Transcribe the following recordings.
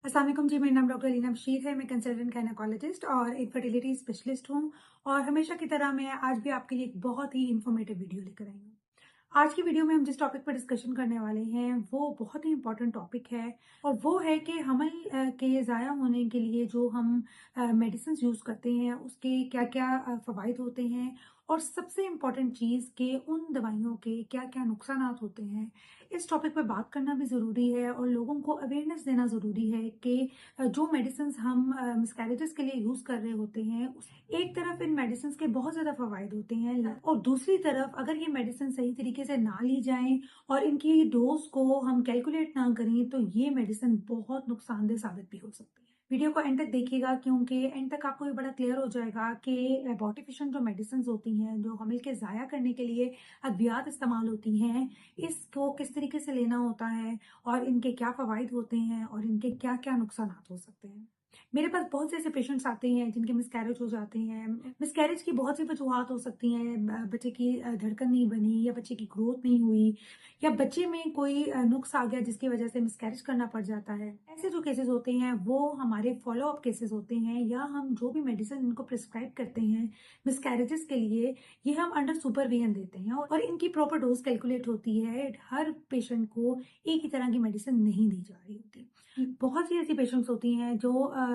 अस्सलाम वालेकुम जी। मेरा नाम डॉक्टर लीना बशीर है। मैं कंसल्टेंट गायनेकोलॉजिस्ट और एक फर्टिलिटी स्पेशलिस्ट हूँ। और हमेशा की तरह मैं आज भी आपके लिए एक बहुत ही इंफॉर्मेटिव वीडियो लेकर आई हूँ। आज की वीडियो में हम जिस टॉपिक पर डिस्कशन करने वाले हैं वो बहुत ही इंपॉर्टेंट टॉपिक है। और वो है कि हमल के ज़ाया होने के लिए जो हम मेडिसिन यूज़ करते हैं उसके क्या क्या फ़वाइद होते हैं, और सबसे इम्पॉर्टेंट चीज़ कि उन दवाइयों के क्या क्या नुकसानात होते हैं। इस टॉपिक पे बात करना भी ज़रूरी है और लोगों को अवेयरनेस देना ज़रूरी है कि जो मेडिसिन हम मिसकैरेजेस के लिए यूज़ कर रहे होते हैं एक तरफ इन मेडिसिन के बहुत ज़्यादा फ़वाइद होते हैं, और दूसरी तरफ अगर ये मेडिसिन सही तरीके से ना ली जाएं और इनकी डोज को हम कैलकुलेट ना करें तो ये मेडिसिन बहुत नुकसानदेह साबित भी हो सकती है। वीडियो को एंड तक देखिएगा क्योंकि एंड तक आपको ये बड़ा क्लियर हो जाएगा कि अबॉर्टिफिशिएंट जो मेडिसिन होती हैं, जो हमिल के ज़ाया करने के लिए अद्वियात इस्तेमाल होती हैं, इसको किस तरीके से लेना होता है और इनके क्या फ़वाइद होते हैं और इनके क्या-क्या नुकसानात हो सकते हैं। मेरे पास बहुत से ऐसे पेशेंट्स आते हैं जिनके मिसकैरेज हो जाते हैं। मिसकैरेज की बहुत सी वजूहात हो सकती हैं। बच्चे की धड़कन नहीं बनी, या बच्चे की ग्रोथ नहीं हुई, या बच्चे में कोई नुक्स आ गया जिसकी वजह से मिसकैरेज करना पड़ जाता है। ऐसे जो केसेस होते हैं वो हमारे फॉलो अप केसेस होते हैं, या हम जो भी मेडिसिन इनको प्रिस्क्राइब करते हैं मिसकैरेजेस के लिए, ये हम अंडर सुपरविजन देते हैं और इनकी प्रॉपर डोज कैलकुलेट होती है। हर पेशेंट को एक ही तरह की मेडिसिन नहीं दी जा रही होती। बहुत सी ऐसी पेशेंट्स होती हैं जो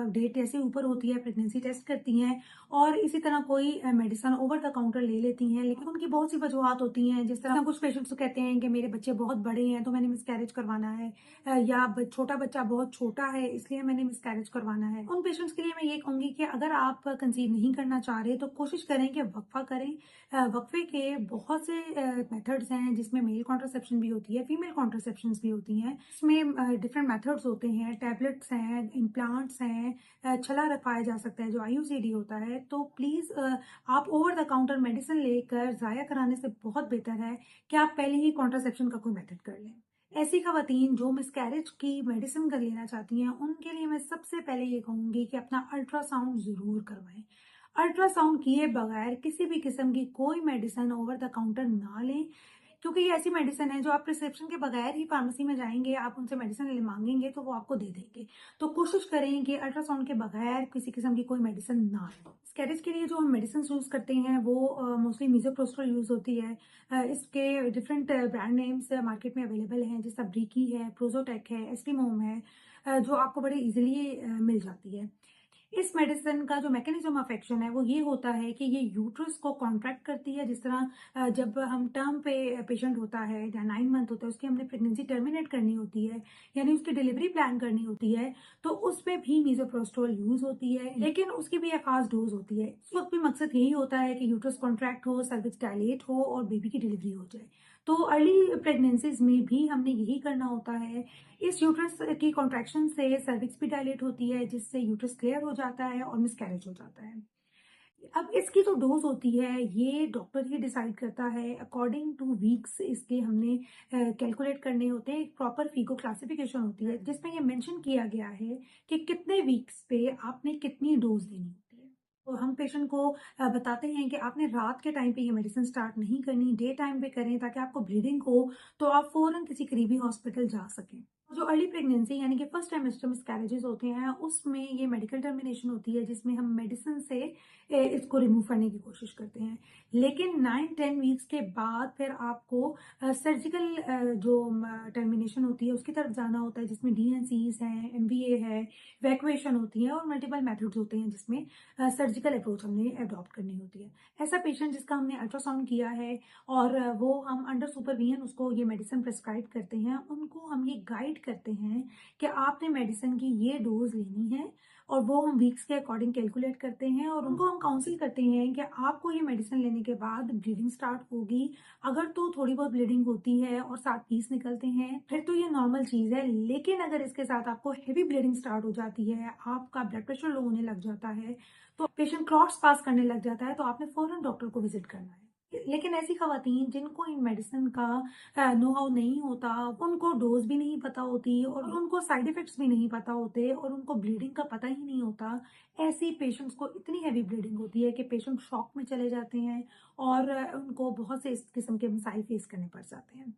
डेट जैसे ऊपर होती है प्रेगनेंसी टेस्ट करती हैं और इसी तरह कोई मेडिसिन ओवर द काउंटर ले लेती हैं, लेकिन उनकी बहुत सी वजूहात होती हैं। जिस तरह कुछ पेशेंट्स तो कहते हैं कि मेरे बच्चे बहुत बड़े हैं तो मैंने मिसकैरेज करवाना है, या छोटा बच्चा बहुत छोटा है इसलिए मैंने मिसकैरेज करवाना है। उन पेशेंट्स के लिए मैं ये कहूंगी कि अगर आप कंसीव नहीं करना चाह रहे तो कोशिश करें कि वक्फा करें। वक्फे के बहुत से मेथड्स हैं जिसमें मेल कॉन्ट्रासेप्शन भी होती है, फीमेल कॉन्ट्रासेप्शन भी होती हैं। इसमें डिफरेंट मेथड्स होते हैं, टैबलेट्स हैं, इम्प्लांट्स हैं, छला रखवाया जा सकता है जो आईयूसीडी होता है। तो प्लीज़ आप ओवर द काउंटर मेडिसिन लेकर ज़ाया कराने से बहुत बेहतर है कि आप पहले ही कॉन्ट्रासेप्शन का कोई मेथड कर लें। ऐसी खवातीन जो मिसकैरेज की मेडिसिन कर लेना चाहती हैं उनके लिए मैं सबसे पहले ये कहूँगी कि अपना अल्ट्रासाउंड ज़रूर करवाएं। अल्ट्रासाउंड किए बगैर किसी भी किस्म की कोई मेडिसिन ओवर द काउंटर ना लें, क्योंकि ये ऐसी मेडिसिन है जो आप प्रिस्क्रिप्शन के बगैर ही फार्मेसी में जाएंगे, आप उनसे मेडिसिन ले मांगेंगे तो वो आपको दे देंगे। तो कोशिश करें कि अल्ट्रासाउंड के बगैर किसी किस्म की कोई मेडिसिन ना लें। स्कैरेज के लिए जो हम मेडिसिन यूज करते हैं वो मोस्टली मीजोप्रोस्टोल यूज होती है। इसके डिफरेंट ब्रांड नेम्स मार्केट में अवेलेबल हैं, जैसा ब्रीकी है, प्रोजोटेक है, एस्टीमोम है, जो आपको बड़े इजीली मिल जाती है। इस मेडिसिन का जो मैकेनिज्म ऑफ एक्शन है वो ये होता है कि ये यूट्रस को कॉन्ट्रैक्ट करती है। जिस तरह जब हम टर्म पे पेशेंट होता है या 9 मंथ होता है, उसकी हमने प्रेगनेंसी टर्मिनेट करनी होती है, यानी उसकी डिलीवरी प्लान करनी होती है, तो उसमें भी मीजोप्रोस्टोल यूज होती है, लेकिन उसकी भी एक खास डोज होती है। इस वक्त भी मकसद यही होता है कि यूट्रस कॉन्ट्रैक्ट हो, सर्विक्स डायलेट हो और बेबी की डिलीवरी हो जाए। तो अर्ली प्रेगनेंसीज में भी हमने यही करना होता है। इस यूट्रस की कॉन्ट्रैक्शन से सर्विक्स भी डायलेट होती है, जिससे यूट्रस क्लियर हो जाता है और मिसकैरेज हो जाता है। अब इसकी जो डोज होती है ये डॉक्टर ही डिसाइड करता है अकॉर्डिंग टू वीक्स। इसके हमने कैलकुलेट करने होते हैं। एक प्रॉपर फीको क्लासिफिकेशन होती है जिसमें ये मेंशन किया गया है कि कितने वीक्स पे आपने कितनी डोज देनी होती है। तो हम पेशेंट को बताते हैं कि आपने रात के टाइम पे ये मेडिसिन स्टार्ट नहीं करनी, डे टाइम पे करें ताकि आपको ब्लीडिंग हो तो आप फौरन किसी करीबी हॉस्पिटल जा सकें। जो अर्ली प्रेगनेंसी यानी कि फर्स्ट ट्राइमेस्टर मिसकैरेजेस होते हैं उसमें ये मेडिकल टर्मिनेशन होती है, जिसमें हम मेडिसिन से इसको रिमूव करने की कोशिश करते हैं। लेकिन 9-10 वीक्स के बाद फिर आपको सर्जिकल जो टर्मिनेशन होती है उसकी तरफ जाना होता है, जिसमें डीएनसीज हैं, एमवीए है, वैक्यूएशन होती है और मल्टीपल मेथड्स होते हैं जिसमें सर्जिकल अप्रोच हमने अडॉप्ट करनी होती है। ऐसा पेशेंट जिसका हमने अल्ट्रासाउंड किया है और वो हम अंडर सुपरविजन उसको ये मेडिसिन प्रिस्क्राइब करते हैं, उनको हम ये गाइड करते हैं कि आपने मेडिसिन की ये डोज लेनी है, और वो हम वीक्स के अकॉर्डिंग कैलकुलेट करते हैं और उनको हम काउंसिल करते हैं कि आपको ये मेडिसिन लेने के बाद ब्लीडिंग स्टार्ट होगी। अगर तो थोड़ी बहुत ब्लीडिंग होती है और 7 पीस निकलते हैं फिर तो ये नॉर्मल चीज है, लेकिन अगर इसके साथ आपको हेवी ब्लीडिंग स्टार्ट हो जाती है, आपका ब्लड प्रेशर लो होने लग जाता है, तो पेशेंट क्लॉट्स पास करने लग जाता है, तो आपने फौरन डॉक्टर को विजिट करना है। लेकिन ऐसी खवातीन जिनको इन मेडिसिन का नो हाउ नहीं होता, उनको डोज भी नहीं पता होती और उनको साइड इफेक्ट्स भी नहीं पता होते और उनको ब्लीडिंग का पता ही नहीं होता, ऐसी पेशेंट्स को इतनी हैवी ब्लीडिंग होती है कि पेशेंट शॉक में चले जाते हैं और उनको बहुत से इस किस्म के मसाइल फेस करने पड़ जाते हैं।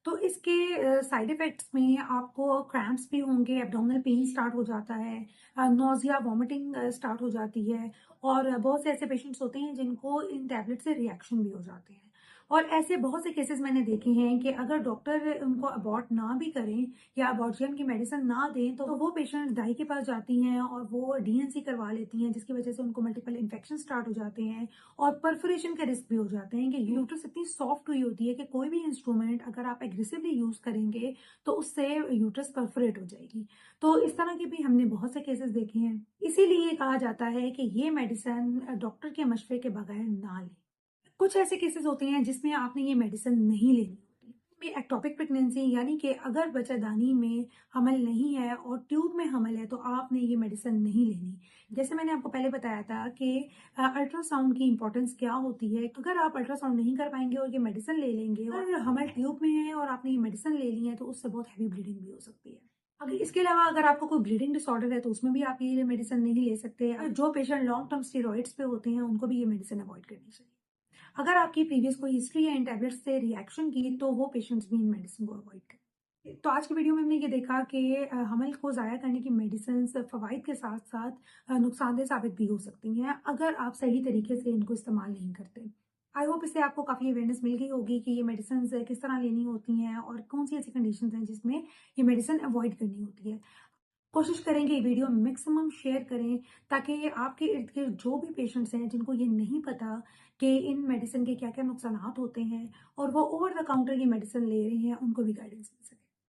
तो इसके साइड इफ़ेक्ट्स में आपको क्रैम्प्स भी होंगे, एब्डोमिनल पेन स्टार्ट हो जाता है, नौज़िया, वॉमिटिंग स्टार्ट हो जाती है और बहुत से ऐसे पेशेंट्स होते हैं जिनको इन टैबलेट से रिएक्शन भी हो जाते हैं। और ऐसे बहुत से केसेज़ मैंने देखे हैं कि अगर डॉक्टर उनको अबॉर्ट ना भी करें या अबॉर्शन की मेडिसिन ना दें, तो वो पेशेंट दाई के पास जाती हैं और वो डीएनसी करवा लेती हैं, जिसकी वजह से उनको मल्टीपल इन्फेक्शन स्टार्ट हो जाते हैं और परफोरेशन के रिस्क भी हो जाते हैं कि यूट्रस इतनी सॉफ्ट हुई होती है कि कोई भी इंस्ट्रूमेंट अगर आप एग्रेसिवली यूज़ करेंगे, तो उससे यूट्रस परफोरेट हो जाएगी। तो इस तरह के भी हमने बहुत से केसेज़ देखे हैं। इसीलिए कहा जाता है कि ये मेडिसिन डॉक्टर के मशवरे के बगैर ना लें। कुछ ऐसे केसेस होते हैं जिसमें आपने ये मेडिसिन नहीं लेनी होती। में एक्टोपिक प्रेगनेंसी यानी कि अगर बच्चादानी में हमल नहीं है और ट्यूब में हमल है तो आपने ये मेडिसिन नहीं लेनी। जैसे मैंने आपको पहले बताया था कि अल्ट्रासाउंड की इंपॉर्टेंस क्या होती है। अगर आप अल्ट्रासाउंड नहीं कर पाएंगे और ये मेडिसिन ले लेंगे और हमल ट्यूब में है और आपने ये मेडिसिन ले ली है तो उससे बहुत हैवी ब्लीडिंग भी हो सकती है। अगर इसके अलावा अगर आपको कोई ब्लीडिंग डिसऑर्डर है तो उसमें भी आप ये मेडिसिन नहीं ले सकते। जो पेशेंट लॉन्ग टर्म स्टेरॉइड्स पे होते हैं उनको भी ये मेडिसिन अवॉइड करनी चाहिए। अगर आपकी प्रीवियस कोई हिस्ट्री है इन टैबलेट्स से रिएक्शन की, तो वो पेशेंट्स भी इन मेडिसिन को अवॉइड करें। तो आज की वीडियो में हमने ये देखा कि हमल को ज़ाया करने की मेडिसिन फ़वाइद के साथ-साथ नुकसानदेह साबित भी हो सकती हैं, अगर आप सही तरीके से इनको इस्तेमाल नहीं करते। आई होप इससे आपको काफ़ी अवेयरनेस मिल गई होगी कि ये मेडिसिन्स किस तरह लेनी होती हैं और कौन-सी ऐसी कंडीशंस हैं जिसमें ये मेडिसिन अवॉइड करनी होती है। कोशिश करेंगे ये वीडियो मैक्सिमम शेयर करें ताकि आपके इर्द गिर्द जो भी पेशेंट्स हैं जिनको ये नहीं पता कि इन मेडिसिन के क्या क्या नुकसानात होते हैं और वो ओवर द काउंटर की मेडिसिन ले रहे हैं, उनको भी गाइडेंस मिल सके।